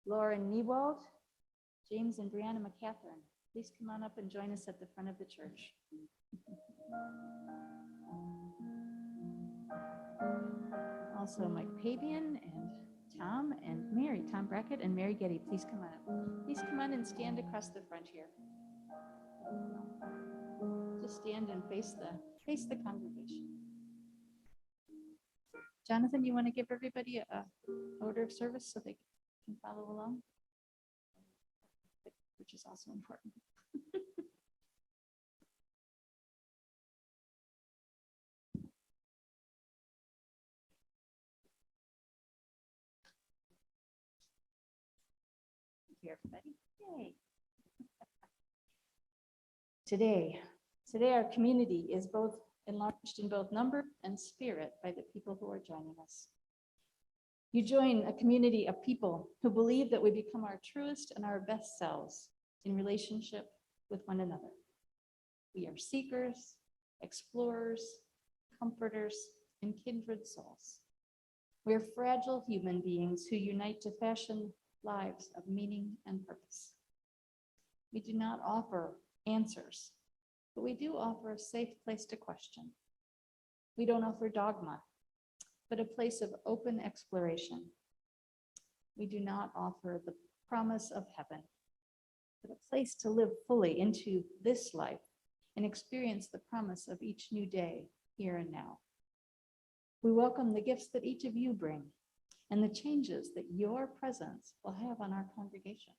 Lauren Niewald, James and Brianna McCatherine. Please come on up and join us at the front of the church. Also Mike Pabian and Tom and Mary, Tom Brackett and Mary Getty, please come on up. Please come on and stand across the front here. Just stand and face the congregation. Jonathan, you want to give everybody a order of service so they can follow along? Which is also important. Thank you, everybody. Yay. Today our community is both enlarged in both number and spirit by the people who are joining us. You join a community of people who believe that we become our truest and our best selves in relationship with one another. We are seekers, explorers, comforters, and kindred souls. We are fragile human beings who unite to fashion lives of meaning and purpose. We do not offer answers, but we do offer a safe place to question. We don't offer dogma, but a place of open exploration. We do not offer the promise of heaven, but a place to live fully into this life and experience the promise of each new day here and now. We welcome the gifts that each of you bring and the changes that your presence will have on our congregation.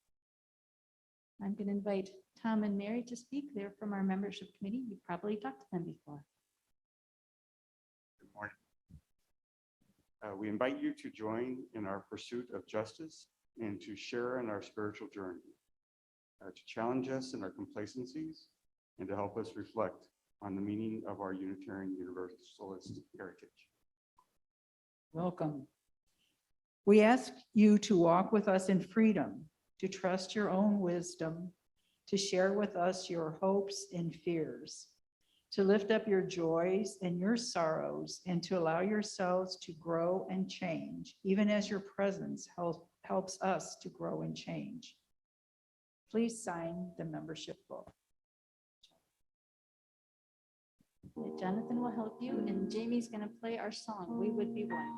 I'm going to invite Tom and Mary to speak. They're from our membership committee. You've probably talked to them before. Good morning. We invite you to join in our pursuit of justice and to share in our spiritual journey, to challenge us in our complacencies and to help us reflect on the meaning of our Unitarian Universalist heritage. Welcome. We ask you to walk with us in freedom, to trust your own wisdom, to share with us your hopes and fears, to lift up your joys and your sorrows, and to allow yourselves to grow and change, even as your presence helps us to grow and change. Please sign the membership book. Jonathan will help you, and Jamie's going to play our song, We Would Be One.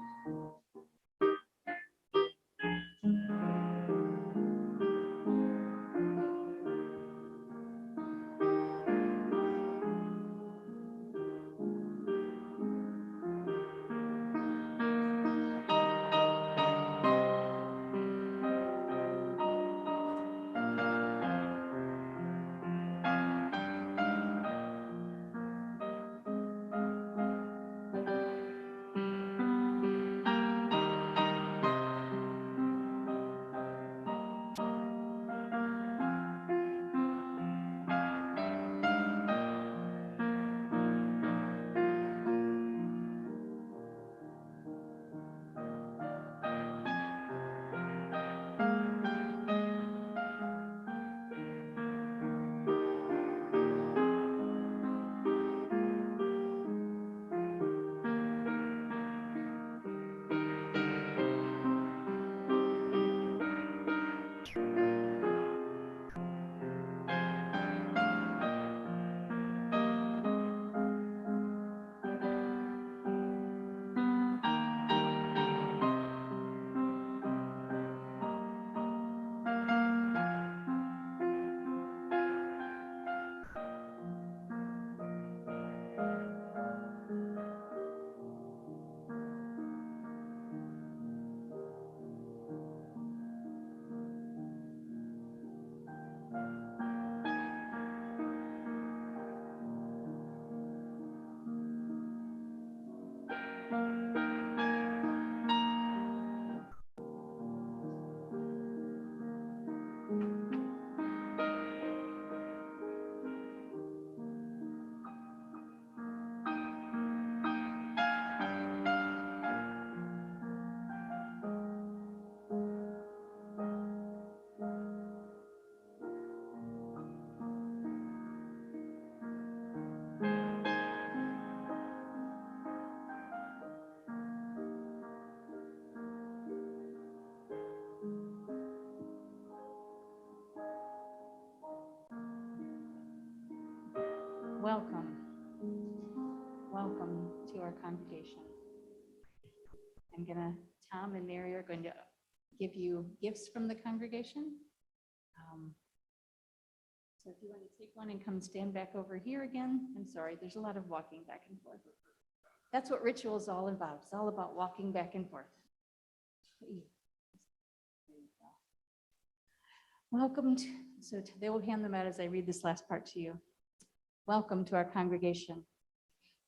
welcome. Welcome to our congregation. Tom and Mary are going to give you gifts from the congregation. So if you want to take one and come stand back over here again. I'm sorry, there's a lot of walking back and forth. That's what ritual is all about. It's all about walking back and forth. Welcome to, they will hand them out as I read this last part to you. Welcome to our congregation.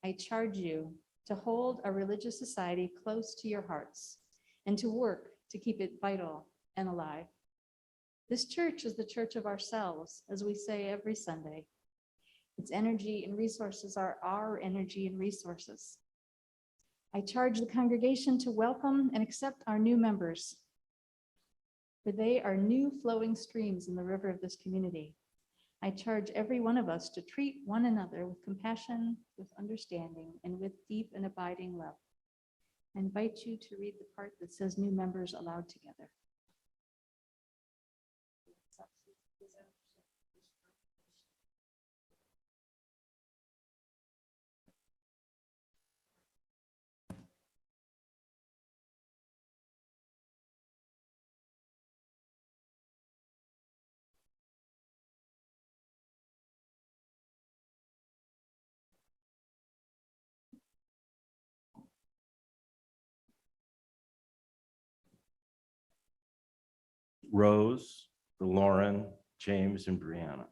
I charge you to hold our religious society close to your hearts and to work to keep it vital and alive. This church is the church of ourselves, as we say every Sunday. Its energy and resources are our energy and resources. I charge the congregation to welcome and accept our new members, for they are new flowing streams in the river of this community. I charge every one of us to treat one another with compassion, with understanding, and with deep and abiding love. I invite you to read the part that says new members allowed together. Rose, Lauren, James, and Brianna.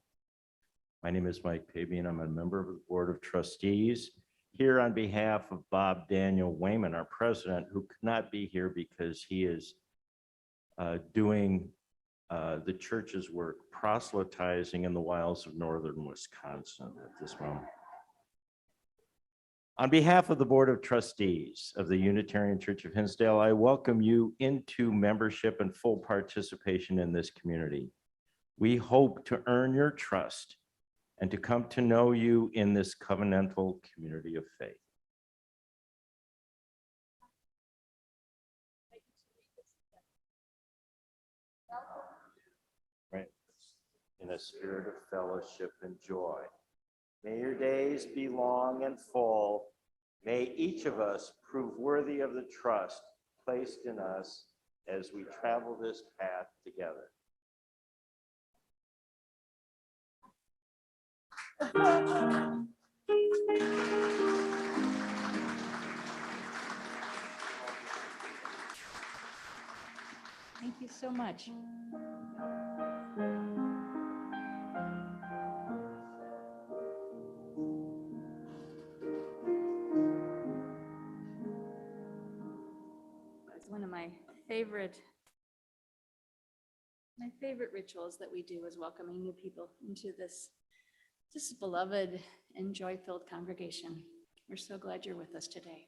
My name is Mike Pabian. I'm a member of the Board of Trustees here on behalf of Bob Daniel Wayman, our president, who could not be here because he is doing the church's work, proselytizing in the wilds of northern Wisconsin at this moment. On behalf of the Board of Trustees of the Unitarian Church of Hinsdale, I welcome you into membership and full participation in this community. We hope to earn your trust and to come to know you in this covenantal community of faith. Right. In a spirit of fellowship and joy. May your days be long and full. May each of us prove worthy of the trust placed in us as we travel this path together. Thank you so much. It's one of my favorite rituals that we do is welcoming new people into this beloved and joy-filled congregation. We're so glad you're with us today.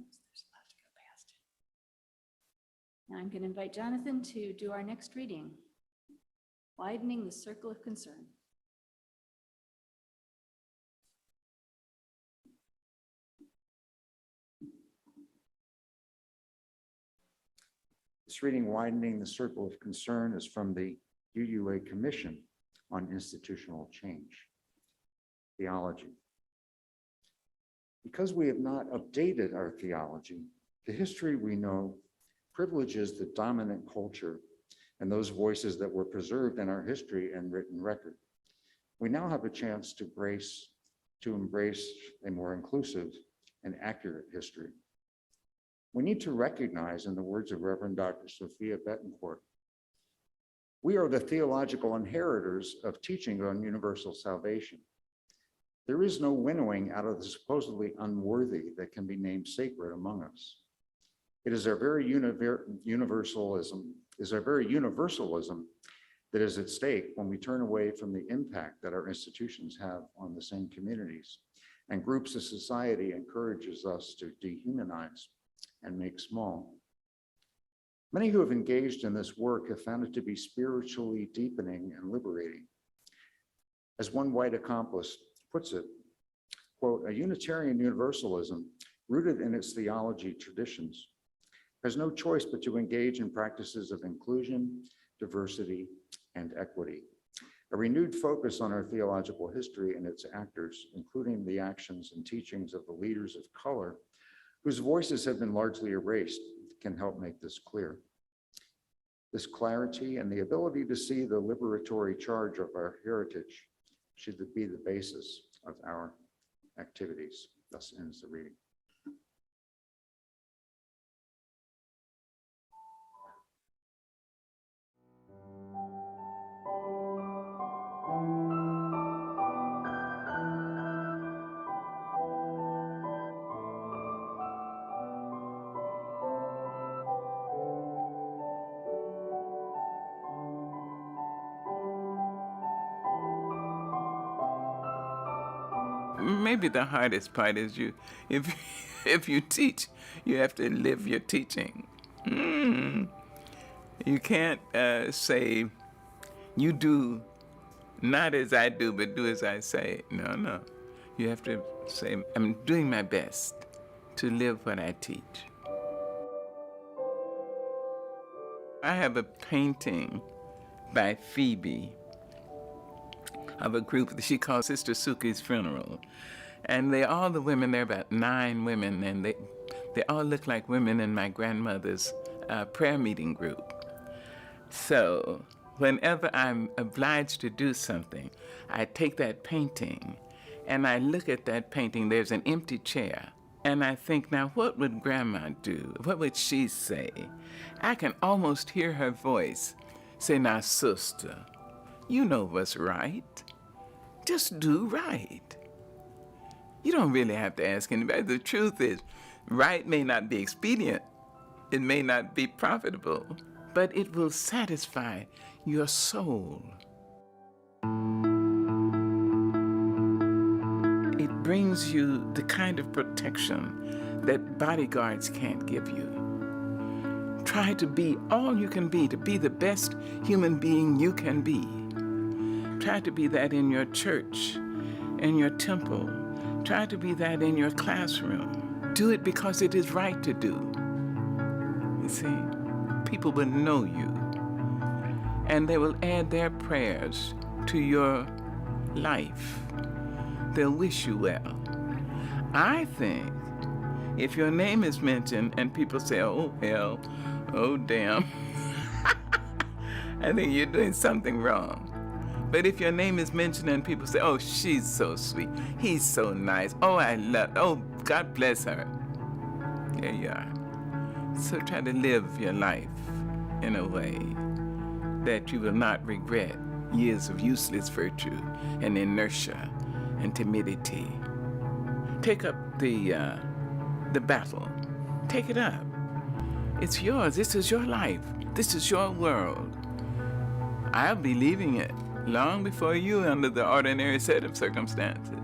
Oops, there's a lot to go past. Now I'm going to invite Jonathan to do our next reading, Widening the Circle of Concern. This reading, Widening the Circle of Concern, is from the UUA Commission on Institutional Change. Theology. Because we have not updated our theology, the history we know privileges the dominant culture and those voices that were preserved in our history and written record. We now have a chance to embrace a more inclusive and accurate history. We need to recognize, in the words of Reverend Dr. Sophia Betancourt, we are the theological inheritors of teaching on universal salvation. There is no winnowing out of the supposedly unworthy that can be named sacred among us. It is our very universalism that is at stake when we turn away from the impact that our institutions have on the same communities and groups of society encourages us to dehumanize and make small. Many who have engaged in this work have found it to be spiritually deepening and liberating. As one white accomplice puts it, quote, a Unitarian Universalism rooted in its theology traditions has no choice but to engage in practices of inclusion, diversity, and equity. A renewed focus on our theological history and its actors, including the actions and teachings of the leaders of color, whose voices have been largely erased, can help make this clear. This clarity and the ability to see the liberatory charge of our heritage should be the basis of our activities. Thus ends the reading. Maybe the hardest part is if if you teach, you have to live your teaching. You can't say, you do not as I do, but do as I say. No. You have to say, I'm doing my best to live what I teach. I have a painting by Phoebe of a group that she calls Sister Suki's Funeral. And all the women, there are about 9 women, and they all look like women in my grandmother's prayer meeting group. So whenever I'm obliged to do something, I take that painting and I look at that painting. There's an empty chair. And I think, now what would Grandma do? What would she say? I can almost hear her voice say, now, sister, you know what's right. Just do right. You don't really have to ask anybody. The truth is, right may not be expedient. It may not be profitable, but it will satisfy your soul. It brings you the kind of protection that bodyguards can't give you. Try to be all you can be, to be the best human being you can be. Try to be that in your church, in your temple. Try to be that in your classroom. Do it because it is right to do. You see, people will know you, and they will add their prayers to your life. They'll wish you well. I think if your name is mentioned and people say, oh, hell, oh, damn, I think you're doing something wrong. But if your name is mentioned and people say, oh, she's so sweet, he's so nice, oh, I love, oh, God bless her. There you are. So try to live your life in a way that you will not regret years of useless virtue and inertia and timidity. Take up the battle. Take it up. It's yours. This is your life. This is your world. I'll be leaving it long before you under the ordinary set of circumstances.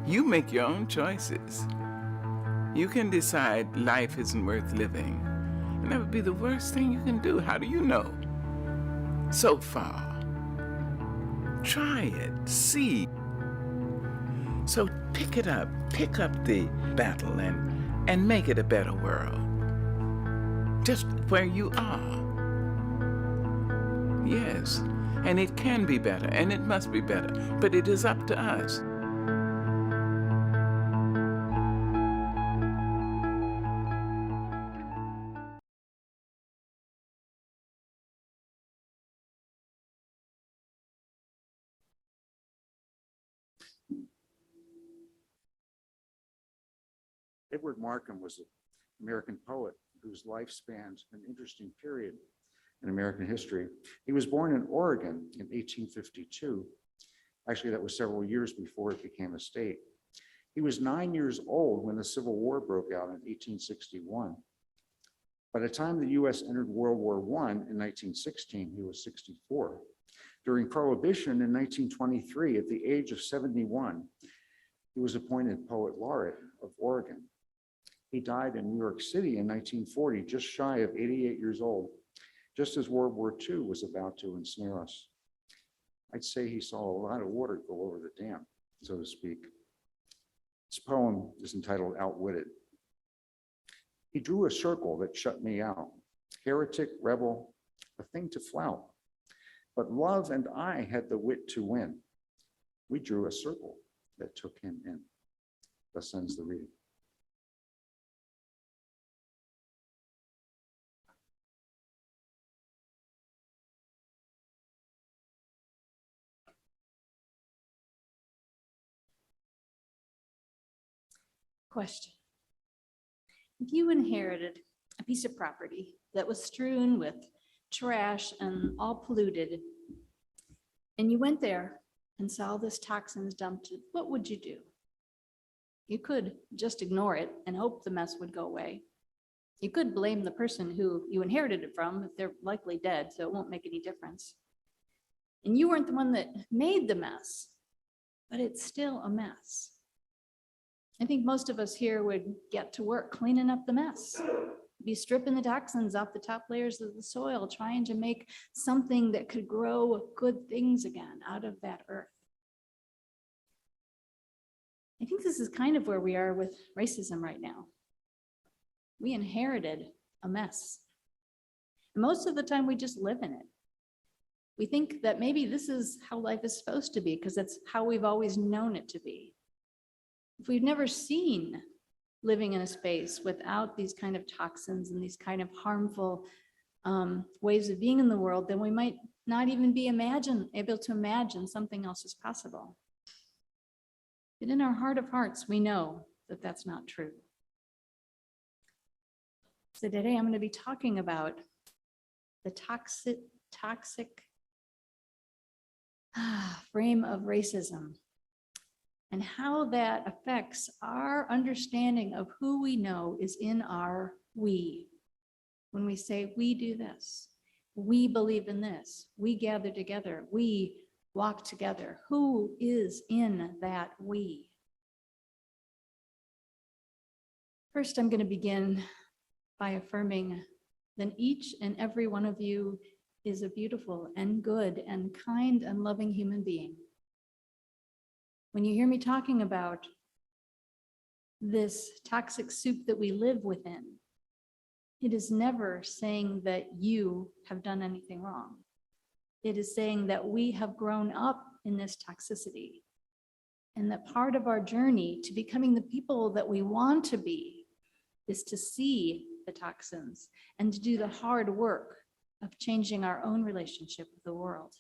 You make your own choices. You can decide life isn't worth living, and that would be the worst thing you can do. How do you know? So far. Try it, see. So pick it up, pick up the battle and make it a better world. Just where you are. Yes. And it can be better, and it must be better, but it is up to us. Edward Markham was an American poet whose life spans an interesting period in American history. He was born in Oregon in 1852. Actually, that was several years before it became a state. He was 9 years old when the Civil War broke out in 1861. By the time the US entered World War I in 1916, he was 64. During Prohibition in 1923, at the age of 71, he was appointed Poet Laureate of Oregon. He died in New York City in 1940, just shy of 88 years old, just as World War II was about to ensnare us. I'd say he saw a lot of water go over the dam, so to speak. This poem is entitled Outwitted. He drew a circle that shut me out. Heretic, rebel, a thing to flout. But love and I had the wit to win. We drew a circle that took him in. Thus ends the reading. Question. If you inherited a piece of property that was strewn with trash and all polluted, and you went there and saw all this toxins dumped, what would you do? You could just ignore it and hope the mess would go away. You could blame the person who you inherited it from, if they're likely dead, so it won't make any difference. And you weren't the one that made the mess, but it's still a mess. I think most of us here would get to work cleaning up the mess, be stripping the toxins off the top layers of the soil, trying to make something that could grow good things again out of that earth. I think this is kind of where we are with racism right now. We inherited a mess. And most of the time we just live in it. We think that maybe this is how life is supposed to be because that's how we've always known it to be. If we've never seen living in a space without these kind of toxins and these kind of harmful ways of being in the world, then we might not even be able to imagine something else is possible. But in our heart of hearts, we know that that's not true. So today I'm going to be talking about the toxic frame of racism and how that affects our understanding of who we know is in our we. When we say we do this, we believe in this, we gather together, we walk together, who is in that we? First, I'm going to begin by affirming that each and every one of you is a beautiful and good and kind and loving human being. When you hear me talking about this toxic soup that we live within, it is never saying that you have done anything wrong. It is saying that we have grown up in this toxicity, and that part of our journey to becoming the people that we want to be is to see the toxins and to do the hard work of changing our own relationship with the world.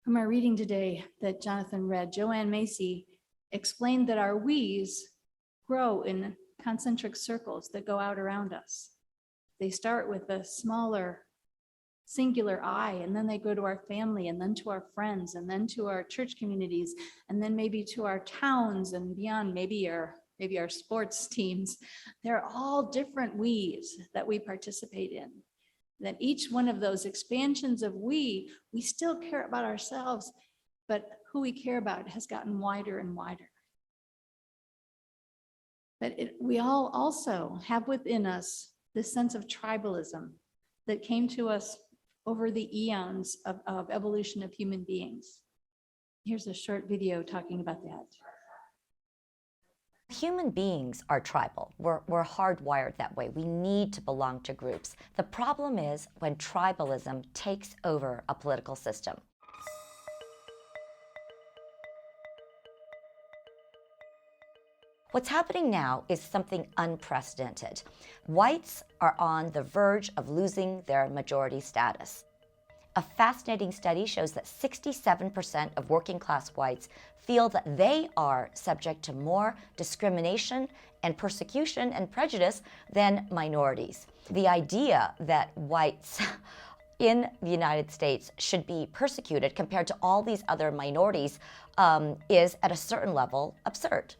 From our reading today that Jonathan read, Joanne Macy explained that our we's grow in concentric circles that go out around us. They start with a smaller singular I, and then they go to our family, and then to our friends, and then to our church communities, and then maybe to our towns and beyond, maybe our sports teams. They're all different we's that we participate in. That each one of those expansions of we still care about ourselves, but who we care about has gotten wider and wider. But we all also have within us this sense of tribalism that came to us over the eons of evolution of human beings. Here's a short video talking about that. Human beings are tribal. We're hardwired that way. We need to belong to groups. The problem is when tribalism takes over a political system. What's happening now is something unprecedented. Whites are on the verge of losing their majority status. A fascinating study shows that 67% of working class whites feel that they are subject to more discrimination and persecution and prejudice than minorities. The idea that whites in the United States should be persecuted compared to all these other minorities is at a certain level absurd.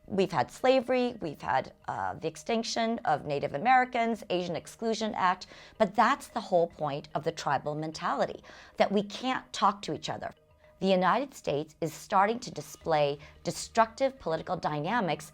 We've had slavery, we've had the extinction of Native Americans, Asian Exclusion Act, but that's the whole point of the tribal mentality, that we can't talk to each other. The United States is starting to display destructive political dynamics,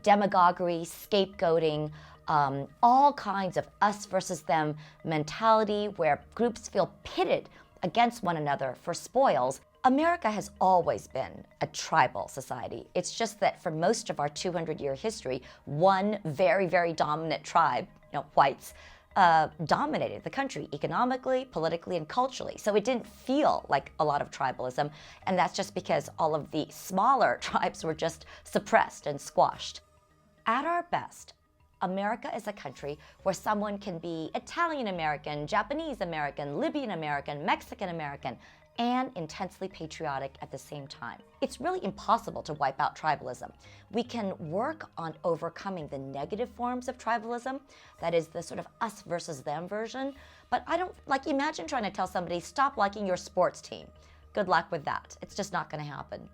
demagoguery, scapegoating, all kinds of us versus them mentality where groups feel pitted against one another for spoils. America has always been a tribal society. It's just that for most of our 200-year history, one very, very dominant tribe, whites, dominated the country economically, politically, and culturally. So it didn't feel like a lot of tribalism, and that's just because all of the smaller tribes were just suppressed and squashed. At our best, America is a country where someone can be Italian American, Japanese American, Libyan American, Mexican American, and intensely patriotic at the same time. It's really impossible to wipe out tribalism. We can work on overcoming the negative forms of tribalism, that is the sort of us versus them version, but imagine trying to tell somebody, stop liking your sports team. Good luck with that. It's just not going to happen.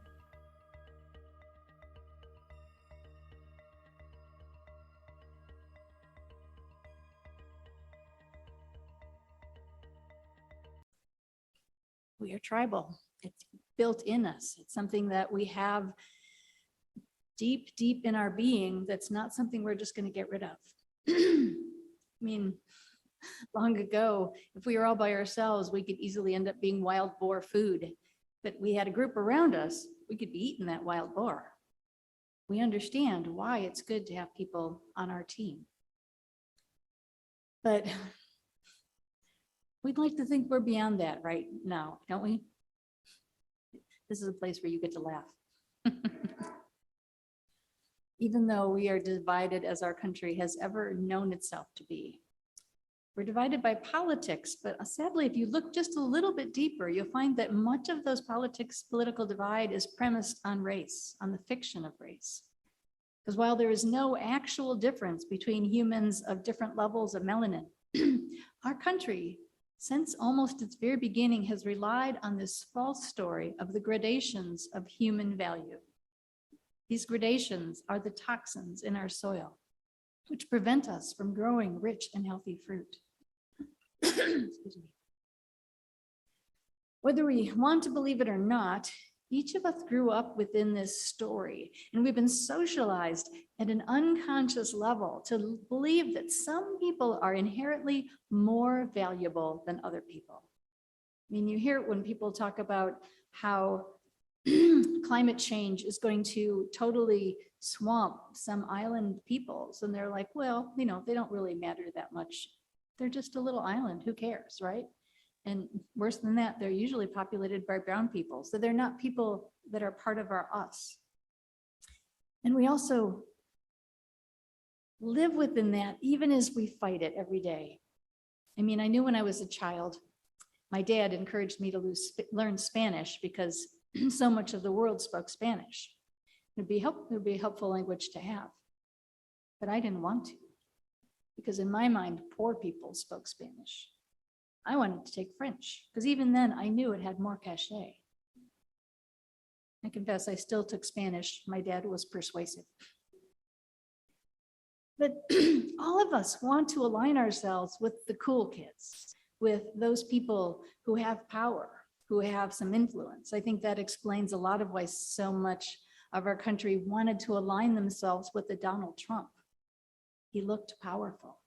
We are tribal. It's built in us. It's something that we have deep, deep in our being. That's not something we're just going to get rid of. I mean, long ago, if we were all by ourselves, we could easily end up being wild boar food. But we had a group around us, we could be eating that wild boar. We understand why it's good to have people on our team. But we'd like to think we're beyond that right now, don't we? This is a place where you get to laugh. Even though we are divided as our country has ever known itself to be. We're divided by politics, but sadly, if you look just a little bit deeper, you'll find that much of those political divide is premised on race, on the fiction of race. Because while there is no actual difference between humans of different levels of melanin, our country, since almost its very beginning, has relied on this false story of the gradations of human value. These gradations are the toxins in our soil, which prevent us from growing rich and healthy fruit. Excuse me. Whether we want to believe it or not, each of us grew up within this story, and we've been socialized at an unconscious level to believe that some people are inherently more valuable than other people. I mean, you hear it when people talk about how climate change is going to totally swamp some island peoples, and they're like, well, they don't really matter that much. They're just a little island, who cares, right? And worse than that, they're usually populated by brown people. So they're not people that are part of our us. And we also live within that even as we fight it every day. I mean, I knew when I was a child, my dad encouraged me to learn Spanish because so much of the world spoke Spanish. It would be a helpful language to have. But I didn't want to, because in my mind, poor people spoke Spanish. I wanted to take French, because even then I knew it had more cachet. I confess I still took Spanish. My dad was persuasive. But all of us want to align ourselves with the cool kids, with those people who have power, who have some influence. I think that explains a lot of why so much of our country wanted to align themselves with the Donald Trump. He looked powerful.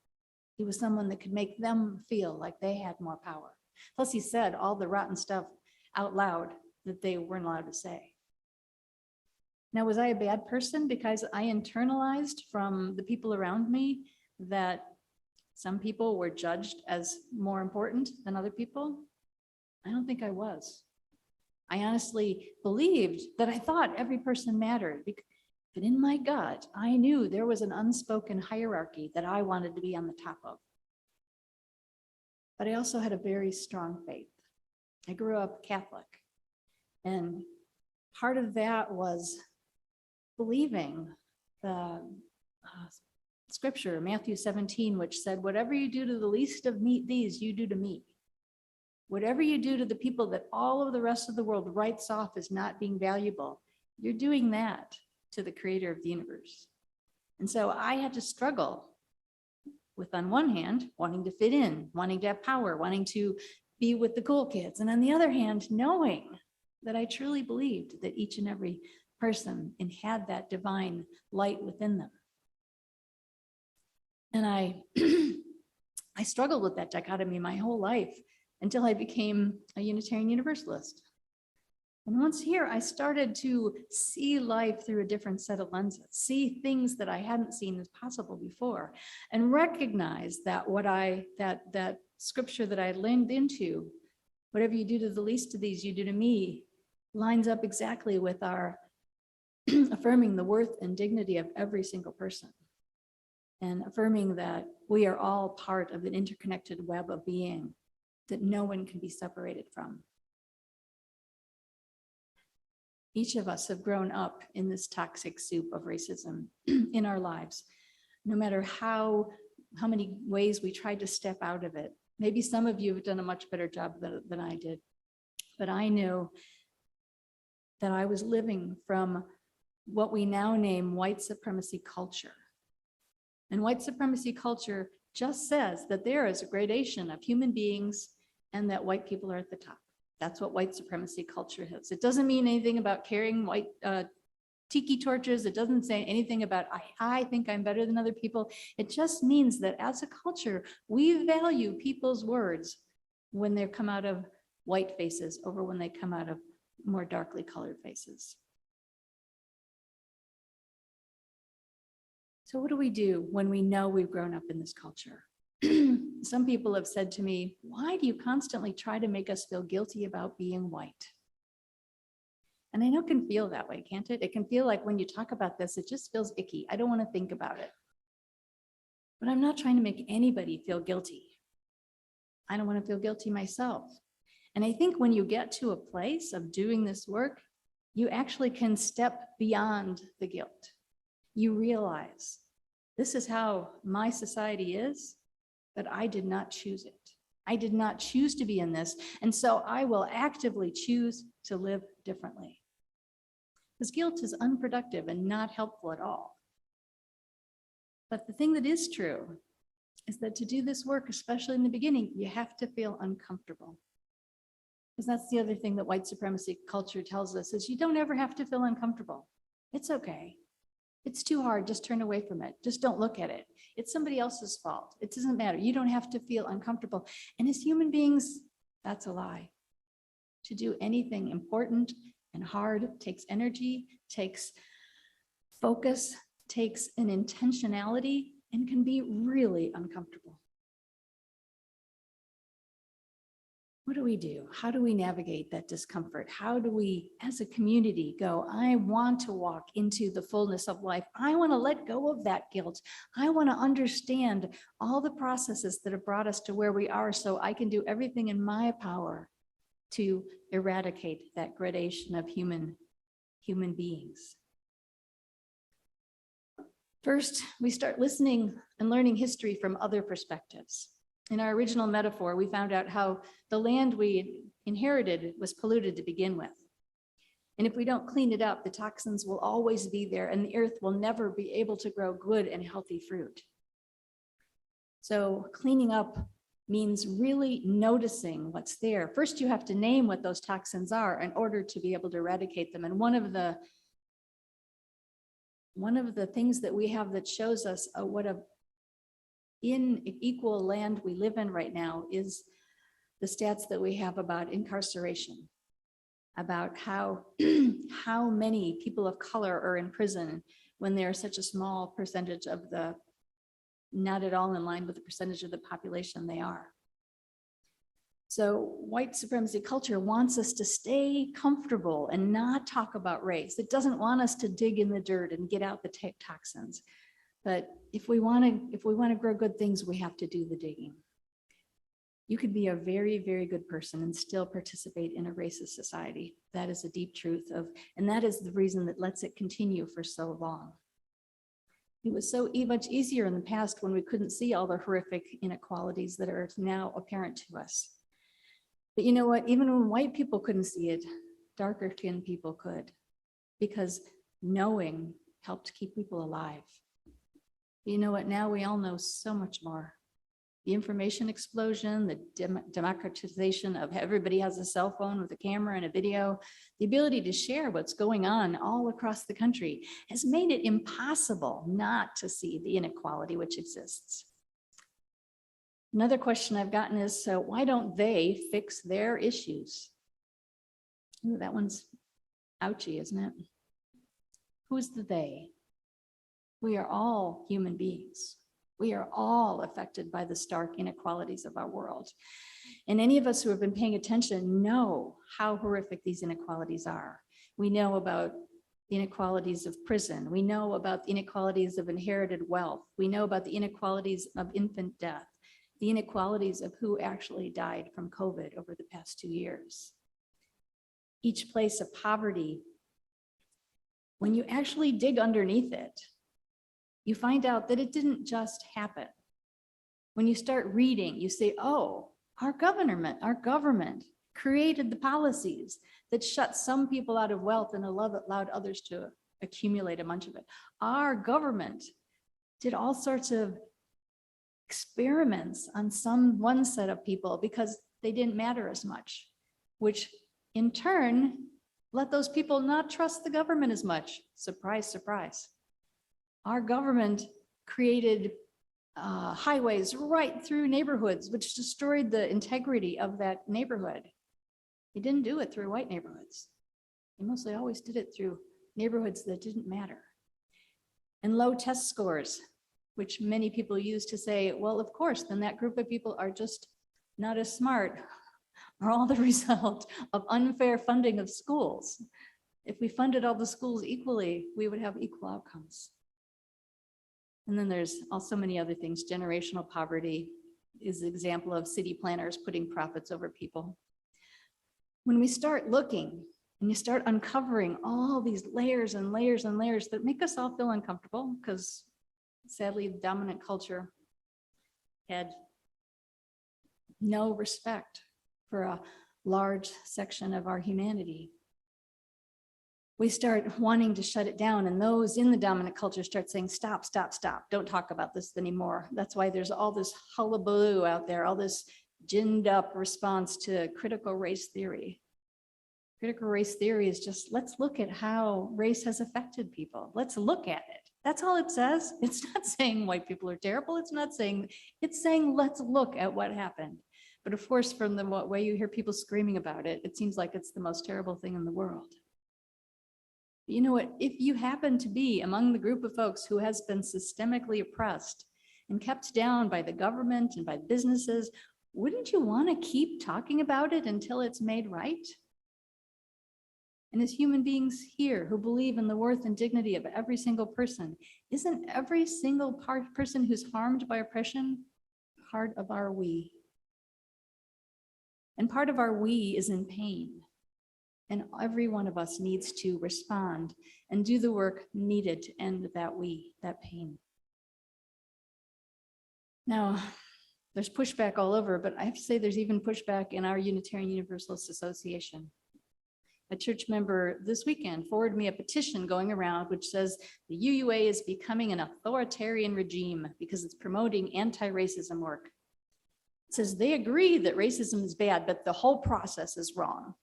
He was someone that could make them feel like they had more power. Plus, he said all the rotten stuff out loud that they weren't allowed to say. Now, was I a bad person because I internalized from the people around me that some people were judged as more important than other people? I don't think I was. I honestly believed that I thought every person mattered, but in my gut, I knew there was an unspoken hierarchy that I wanted to be on the top of. But I also had a very strong faith. I grew up Catholic, and part of that was believing the scripture, Matthew 17, which said, whatever you do to the least of these, you do to me. Whatever you do to the people that all of the rest of the world writes off as not being valuable, you're doing that to the creator of the universe. And so I had to struggle with, on one hand, wanting to fit in, wanting to have power, wanting to be with the cool kids. And on the other hand, knowing that I truly believed that each and every person had that divine light within them. And I struggled with that dichotomy my whole life until I became a Unitarian Universalist. And once here, I started to see life through a different set of lenses, see things that I hadn't seen as possible before, and recognize that that scripture that I leaned into, whatever you do to the least of these, you do to me, lines up exactly with our affirming the worth and dignity of every single person, and affirming that we are all part of an interconnected web of being that no one can be separated from. Each of us have grown up in this toxic soup of racism in our lives, no matter how many ways we tried to step out of it. Maybe some of you have done a much better job than I did, but I knew that I was living from what we now name white supremacy culture. And white supremacy culture just says that there is a gradation of human beings and that white people are at the top. That's what white supremacy culture is. It doesn't mean anything about carrying white tiki torches. It doesn't say anything about, I think I'm better than other people. It just means that as a culture, we value people's words when they come out of white faces over when they come out of more darkly colored faces. So what do we do when we know we've grown up in this culture? Some people have said to me, why do you constantly try to make us feel guilty about being white? And I know it can feel that way, can't it? It can feel like when you talk about this, it just feels icky. I don't want to think about it. But I'm not trying to make anybody feel guilty. I don't want to feel guilty myself. And I think when you get to a place of doing this work, you actually can step beyond the guilt. You realize this is how my society is, but I did not choose it. I did not choose to be in this. And so I will actively choose to live differently. Because guilt is unproductive and not helpful at all. But the thing that is true is that to do this work, especially in the beginning, you have to feel uncomfortable. Because that's the other thing that white supremacy culture tells us is you don't ever have to feel uncomfortable. It's okay. It's too hard, just turn away from it. Just don't look at it. It's somebody else's fault. It doesn't matter. You don't have to feel uncomfortable. And as human beings, that's a lie. To do anything important and hard takes energy, takes focus, takes an intentionality, and can be really uncomfortable. What do we do? How do we navigate that discomfort? How do we, as a community, go, I want to walk into the fullness of life. I want to let go of that guilt. I want to understand all the processes that have brought us to where we are so I can do everything in my power to eradicate that gradation of human beings. First, we start listening and learning history from other perspectives. In our original metaphor, we found out how the land we inherited was polluted to begin with. And if we don't clean it up, the toxins will always be there and the earth will never be able to grow good and healthy fruit. So cleaning up means really noticing what's there. First, you have to name what those toxins are in order to be able to eradicate them. And one of the things that we have that shows us what a unequal land we live in right now is the stats that we have about incarceration, about how many people of color are in prison when they're such a small percentage of the, not at all in line with the percentage of the population they are. So white supremacy culture wants us to stay comfortable and not talk about race. It doesn't want us to dig in the dirt and get out the toxins. But if we want to grow good things, we have to do the digging. You could be a very, very good person and still participate in a racist society. That is a deep truth and that is the reason that lets it continue for so long. It was so much easier in the past when we couldn't see all the horrific inequalities that are now apparent to us. But you know what? Even when white people couldn't see it, darker skinned people could, because knowing helped keep people alive. You know what? Now we all know so much more. The information explosion, the democratization of everybody has a cell phone with a camera and a video, the ability to share what's going on all across the country has made it impossible not to see the inequality which exists. Another question I've gotten is, so why don't they fix their issues? Ooh, that one's Ouchie, isn't it? Who's the they? We are all human beings. We are all affected by the stark inequalities of our world. And any of us who have been paying attention know how horrific these inequalities are. We know about the inequalities of prison. We know about the inequalities of inherited wealth. We know about the inequalities of infant death, the inequalities of who actually died from COVID over the past 2 years. Each place of poverty, when you actually dig underneath it, you find out that it didn't just happen. When you start reading, you say, oh, our government created the policies that shut some people out of wealth and allowed others to accumulate a bunch of it. Our government did all sorts of experiments on one set of people because they didn't matter as much, which in turn let those people not trust the government as much. Surprise, surprise. Our government created highways right through neighborhoods, which destroyed the integrity of that neighborhood. They didn't do it through white neighborhoods. They mostly always did it through neighborhoods that didn't matter. And low test scores, which many people use to say, well, of course, then that group of people are just not as smart, are all the result of unfair funding of schools. If we funded all the schools equally, we would have equal outcomes. And then there's also many other things. Generational poverty is an example of city planners putting profits over people. When we start looking and you start uncovering all these layers and layers and layers that make us all feel uncomfortable, because sadly, the dominant culture had no respect for a large section of our humanity. We start wanting to shut it down, and those in the dominant culture start saying, stop, stop, stop, don't talk about this anymore. That's why there's all this hullabaloo out there, all this ginned up response to critical race theory. Critical race theory is just, let's look at how race has affected people. Let's look at it. That's all it says. It's not saying white people are terrible. It's saying, let's look at what happened. But of course, from the way you hear people screaming about it, it seems like it's the most terrible thing in the world. But you know what? If you happen to be among the group of folks who has been systemically oppressed and kept down by the government and by businesses, wouldn't you want to keep talking about it until it's made right? And as human beings here who believe in the worth and dignity of every single person, isn't every single person who's harmed by oppression part of our we? And part of our we is in pain. And every one of us needs to respond and do the work needed to end that pain. Now, there's pushback all over, but I have to say there's even pushback in our Unitarian Universalist Association. A church member this weekend forwarded me a petition going around which says the UUA is becoming an authoritarian regime because it's promoting anti-racism work. It says they agree that racism is bad, but the whole process is wrong.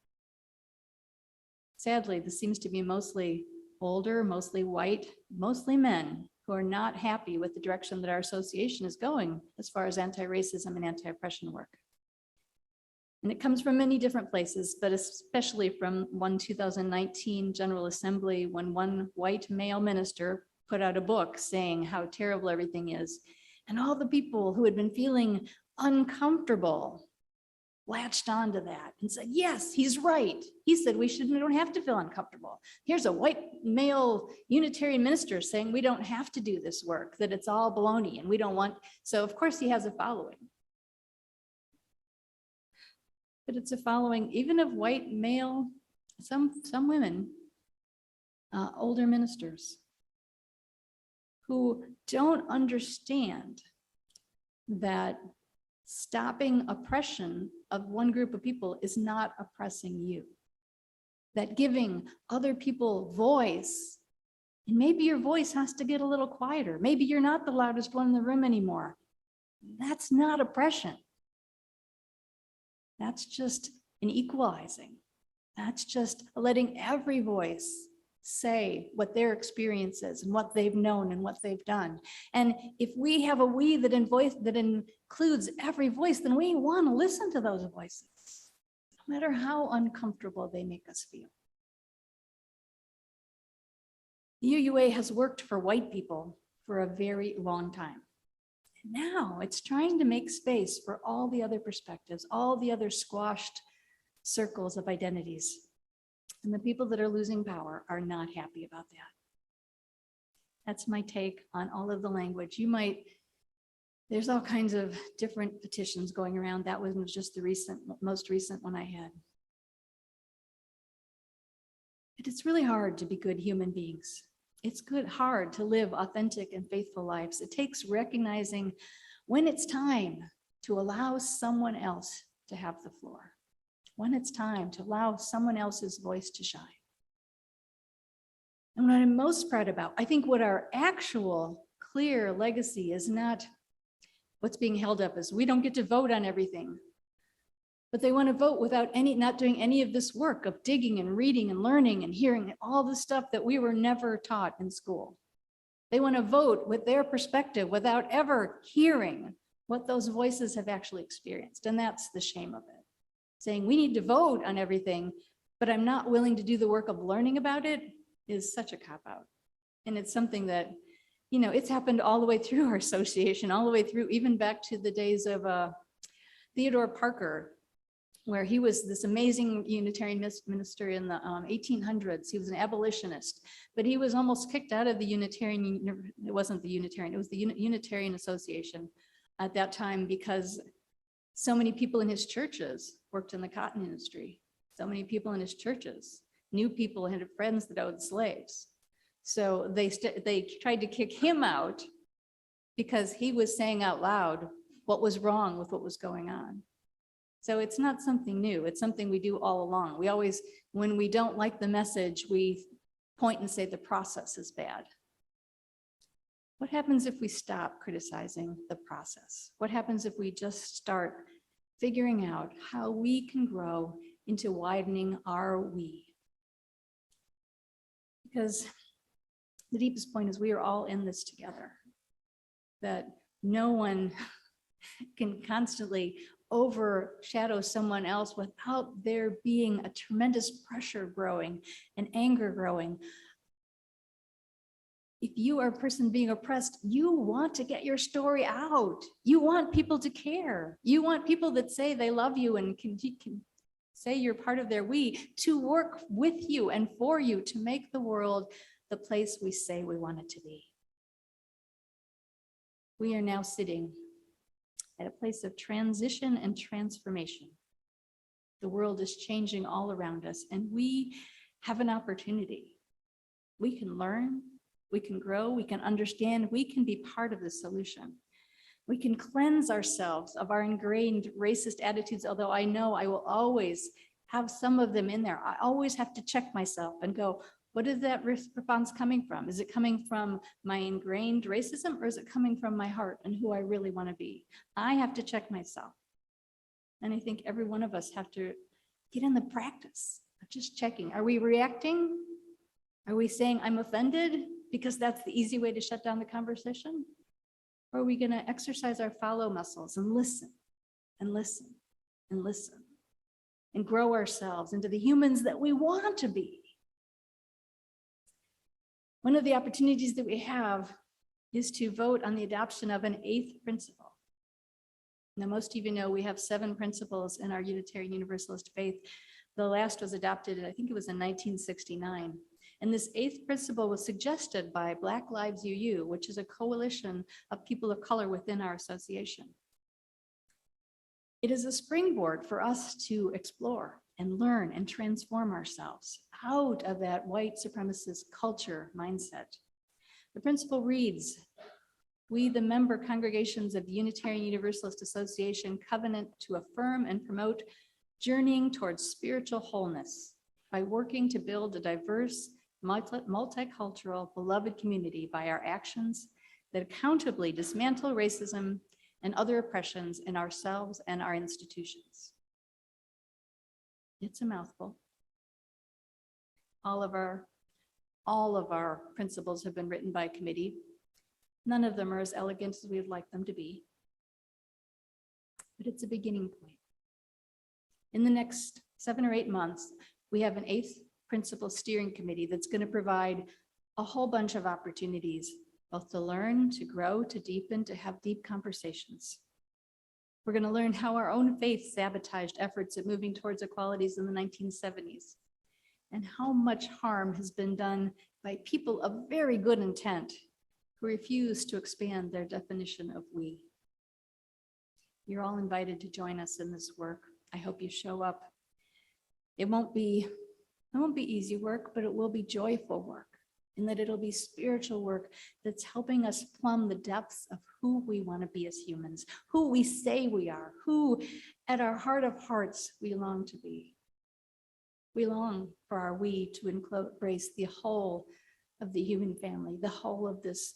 Sadly, this seems to be mostly older, mostly white, mostly men who are not happy with the direction that our association is going as far as anti-racism and anti-oppression work. And it comes from many different places, but especially from one 2019 General Assembly when one white male minister put out a book saying how terrible everything is. And all the people who had been feeling uncomfortable latched onto that and said, yes, he's right. He said we don't have to feel uncomfortable. Here's a white male Unitarian minister saying we don't have to do this work, that it's all baloney and we don't want. So of course he has a following. But it's a following even of white male, some women, older ministers who don't understand that stopping oppression of one group of people is not oppressing you. That giving other people voice, and maybe your voice has to get a little quieter. Maybe you're not the loudest one in the room anymore. That's not oppression. That's just an equalizing. That's just letting every voice say what their experience is and what they've known and what they've done. And if we have a we that includes every voice, then we want to listen to those voices, no matter how uncomfortable they make us feel. The UUA has worked for white people for a very long time. And now it's trying to make space for all the other perspectives, all the other squashed circles of identities. And the people that are losing power are not happy about that. That's my take on all of the language. There's all kinds of different petitions going around. That one was just the most recent one I had. But it's really hard to be good human beings. It's hard to live authentic and faithful lives. It takes recognizing when it's time to allow someone else to have the floor, when it's time to allow someone else's voice to shine. And what I'm most proud about, I think what our actual clear legacy is not what's being held up as we don't get to vote on everything. But they want to vote without not doing any of this work of digging and reading and learning and hearing all the stuff that we were never taught in school. They want to vote with their perspective without ever hearing what those voices have actually experienced. And that's the shame of it. Saying we need to vote on everything, but I'm not willing to do the work of learning about it is such a cop-out. And it's something that, it's happened all the way through our association, all the way through, even back to the days of Theodore Parker, where he was this amazing Unitarian minister in the 1800s. He was an abolitionist, but he was almost kicked out of the Unitarian, it wasn't the Unitarian, it was the Unitarian Association at that time because so many people in his churches worked in the cotton industry. So many people in his churches knew people and had friends that owned slaves. So they tried to kick him out because he was saying out loud what was wrong with what was going on. So it's not something new. It's something we do all along. We always, when we don't like the message, we point and say the process is bad. What happens if we stop criticizing the process? What happens if we just start figuring out how we can grow into widening our we? Because the deepest point is we are all in this together, that no one can constantly overshadow someone else without there being a tremendous pressure growing and anger growing. If you are a person being oppressed, you want to get your story out. You want people to care. You want people that say they love you and can say you're part of their we to work with you and for you to make the world the place we say we want it to be. We are now sitting at a place of transition and transformation. The world is changing all around us, and we have an opportunity. We can learn, we can grow, we can understand, we can be part of the solution. We can cleanse ourselves of our ingrained racist attitudes, although I know I will always have some of them in there. I always have to check myself and go, what is that response coming from? Is it coming from my ingrained racism, or is it coming from my heart and who I really want to be? I have to check myself. And I think every one of us have to get in the practice of just checking. Are we reacting? Are we saying I'm offended because that's the easy way to shut down the conversation? Or are we going to exercise our follow muscles and listen and listen and listen and grow ourselves into the humans that we want to be? One of the opportunities that we have is to vote on the adoption of an 8th principle. Now, most of you know we have 7 principles in our Unitarian Universalist faith. The last was adopted, I think it was in 1969. And this 8th principle was suggested by Black Lives UU, which is a coalition of people of color within our association. It is a springboard for us to explore and learn and transform ourselves out of that white supremacist culture mindset. The principle reads, we, the member congregations of the Unitarian Universalist Association, covenant to affirm and promote journeying towards spiritual wholeness by working to build a diverse, multicultural, beloved community by our actions that accountably dismantle racism and other oppressions in ourselves and our institutions. It's a mouthful. All of our principles have been written by a committee. None of them are as elegant as we would like them to be, but it's a beginning point. In the next 7 or 8 months, we have an 8th principle steering committee that's going to provide a whole bunch of opportunities, both to learn, to grow, to deepen, to have deep conversations. We're going to learn how our own faith sabotaged efforts at moving towards equalities in the 1970s, and how much harm has been done by people of very good intent who refuse to expand their definition of we. You're all invited to join us in this work. I hope you show up. It won't be easy work, but it will be joyful work, in that it'll be spiritual work that's helping us plumb the depths of who we want to be as humans, who we say we are, who at our heart of hearts we long to be. We long for our we to embrace the whole of the human family, the whole of this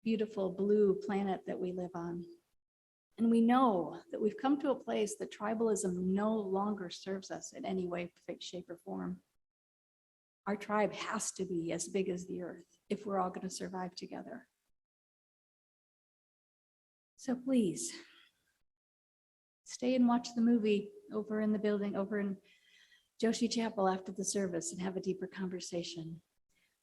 beautiful blue planet that we live on. And we know that we've come to a place that tribalism no longer serves us in any way, shape, or form. Our tribe has to be as big as the earth if we're all going to survive together. So please, stay and watch the movie over in the building, over in Joshi Chapel after the service, and have a deeper conversation.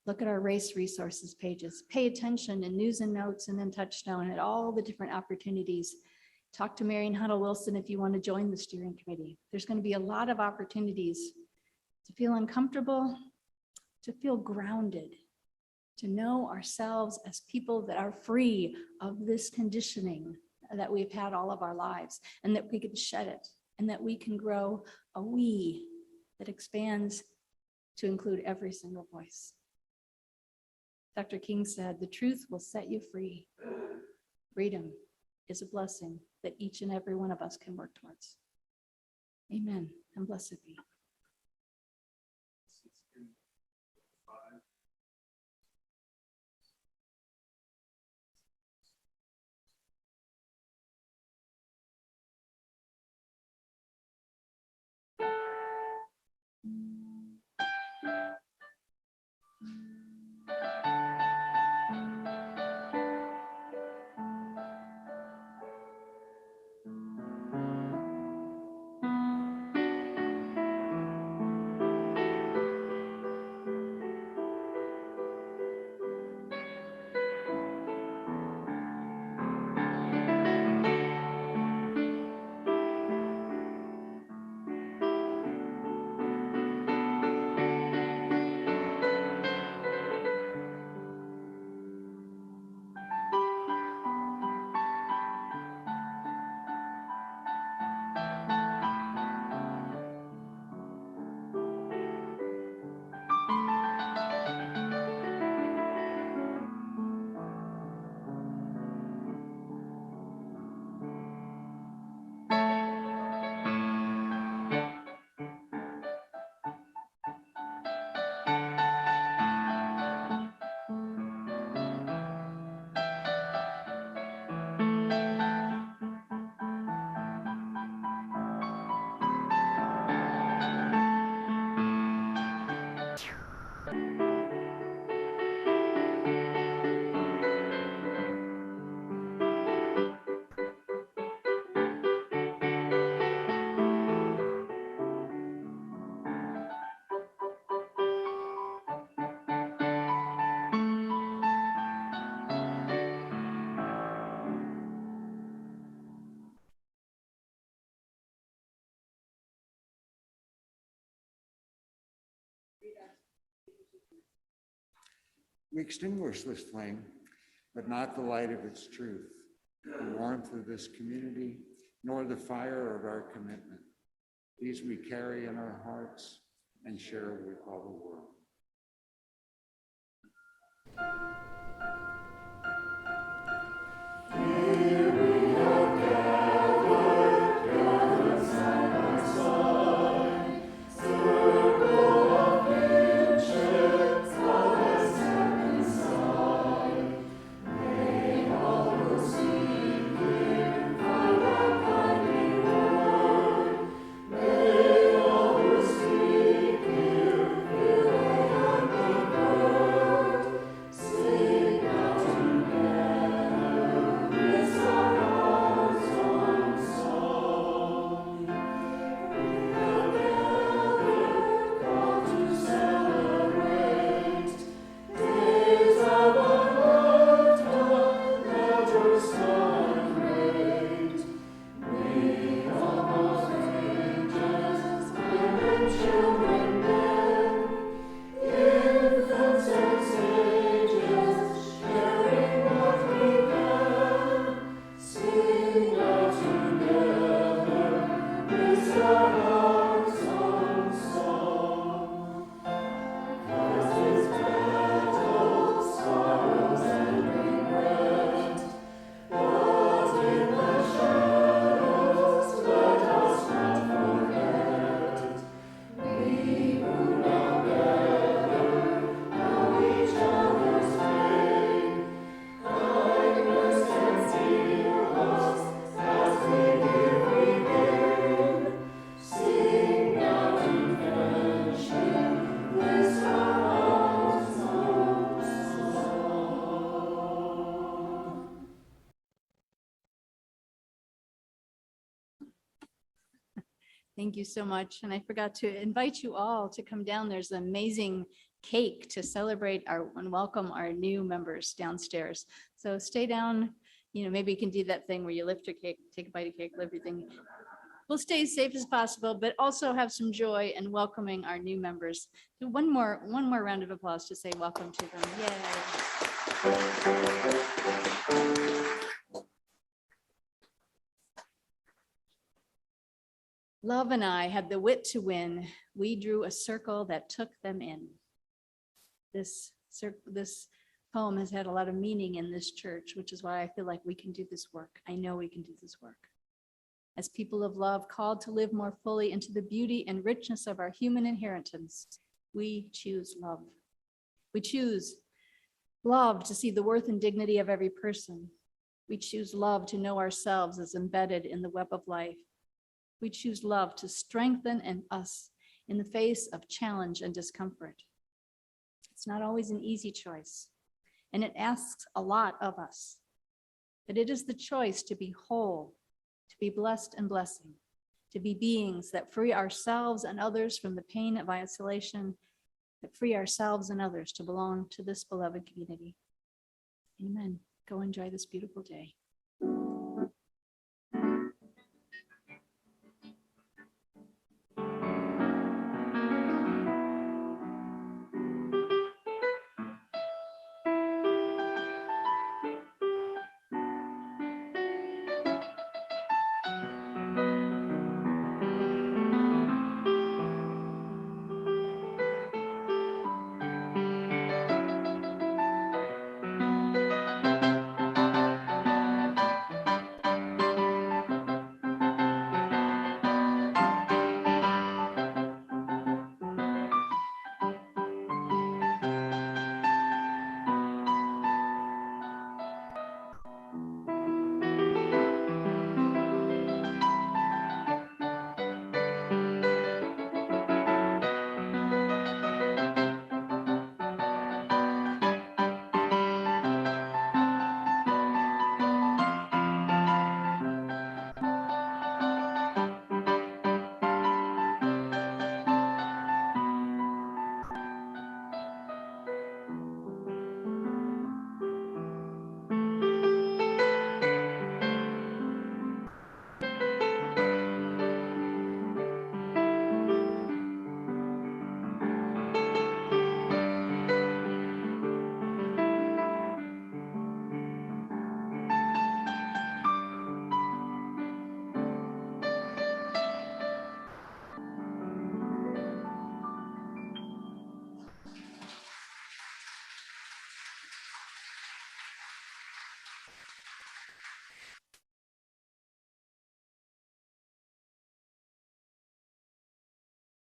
Look at our race resources pages. Pay attention in news and notes and in Touchstone at all the different opportunities. Talk to Marion Huddle Wilson if you want to join the steering committee. There's going to be a lot of opportunities to feel uncomfortable, to feel grounded, to know ourselves as people that are free of this conditioning that we've had all of our lives, and that we can shed it, and that we can grow a we that expands to include every single voice. Dr. King said, "The truth will set you free." Freedom is a blessing that each and every one of us can work towards. Amen, and blessed be. We extinguish this flame, but not the light of its truth, the warmth of this community, nor the fire of our commitment. These we carry in our hearts and share with all the world. Thank you so much. And I forgot to invite you all to come down. There's an amazing cake to celebrate and welcome our new members downstairs. So stay down, maybe you can do that thing where you lift your cake, take a bite of cake, lift everything. We'll stay as safe as possible, but also have some joy in welcoming our new members. Do one more round of applause to say welcome to them. Yay. Love and I had the wit to win. We drew a circle that took them in. This poem has had a lot of meaning in this church, which is why I feel like we can do this work. I know we can do this work. As people of love, called to live more fully into the beauty and richness of our human inheritance, we choose love. We choose love to see the worth and dignity of every person. We choose love to know ourselves as embedded in the web of life. We choose love to strengthen us in the face of challenge and discomfort. It's not always an easy choice, and it asks a lot of us, but it is the choice to be whole, to be blessed and blessing, to be beings that free ourselves and others from the pain of isolation, that free ourselves and others to belong to this beloved community. Amen. Go enjoy this beautiful day.